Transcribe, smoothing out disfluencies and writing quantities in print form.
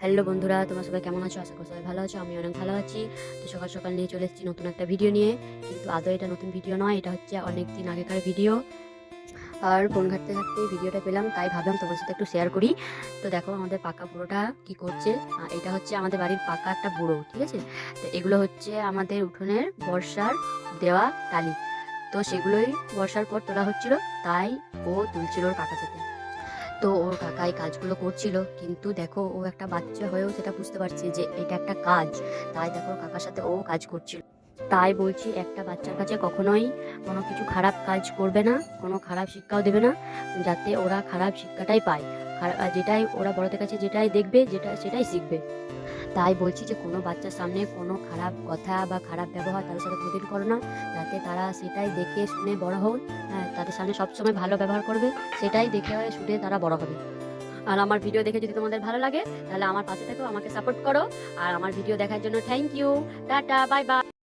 Hello বন্ধুরা, তোমরা সবাই কেমন আছো? আশা করি সবাই ভালো আছো। আমি অনেক ভালো আছি। তো সকাল সকাল নিয়ে চলে এসেছি নতুন একটা ভিডিও নিয়ে। কিন্তু আদৌ এটা নতুন ভিডিও নয়, এটা হচ্ছে অনেক দিন আগেকার ভিডিও। আর ফোন ঘাঁটতে ঘাঁটতে এই ভিডিওটা পেলাম, তাই ভাবলাম তোমার সাথে একটু শেয়ার করি। তো দেখো আমাদের পাকা বুড়োটা কি করছে। এটা হচ্ছে আমাদের বাড়ির পাকা একটা বুড়ো, ঠিক আছে? তো এগুলো হচ্ছে আমাদের উঠোনের বর্ষার দেওয়া টালি। তো সেগুলোই বর্ষার পর তোলা হচ্ছিল, তাই ও তুলছিল ওর কাকার সাথে। তো ওর কাকা এই কাজগুলো করছিল, কিন্তু দেখো ও একটা বাচ্চা হয়েও সেটা বুঝতে পারছে যে এটা একটা কাজ। তাই দেখো ওর কাকার সাথে ও কাজ করছিল। তাই বলছি, একটা বাচ্চার কাছে কখনোই কোনো কিছু খারাপ কাজ করবে না, কোনো খারাপ শিক্ষাও দেবে না, যাতে ওরা খারাপ শিক্ষাটাই পায়। যেটাই ওরা বড়দের কাছে যেটাই দেখবে, সেটাই শিখবে। তাই বলছি যে কোনো বাচ্চার সামনে কোনো খারাপ কথা বা খারাপ ব্যবহার তাদের সাথে কোনোদিন করো না, যাতে তারা সেটাই দেখে শুনে বড় হোক। হ্যাঁ, তাদের সামনে সবসময় ভালো ব্যবহার করবে, সেটাই দেখে শুনে তারা বড় হবে। আর আমার ভিডিও দেখে যদি তোমাদের ভালো লাগে, তাহলে আমার পাশে থেকো, আমাকে সাপোর্ট করো। আর আমার ভিডিও দেখার জন্য থ্যাংক ইউ। টাটা, বাই বাই।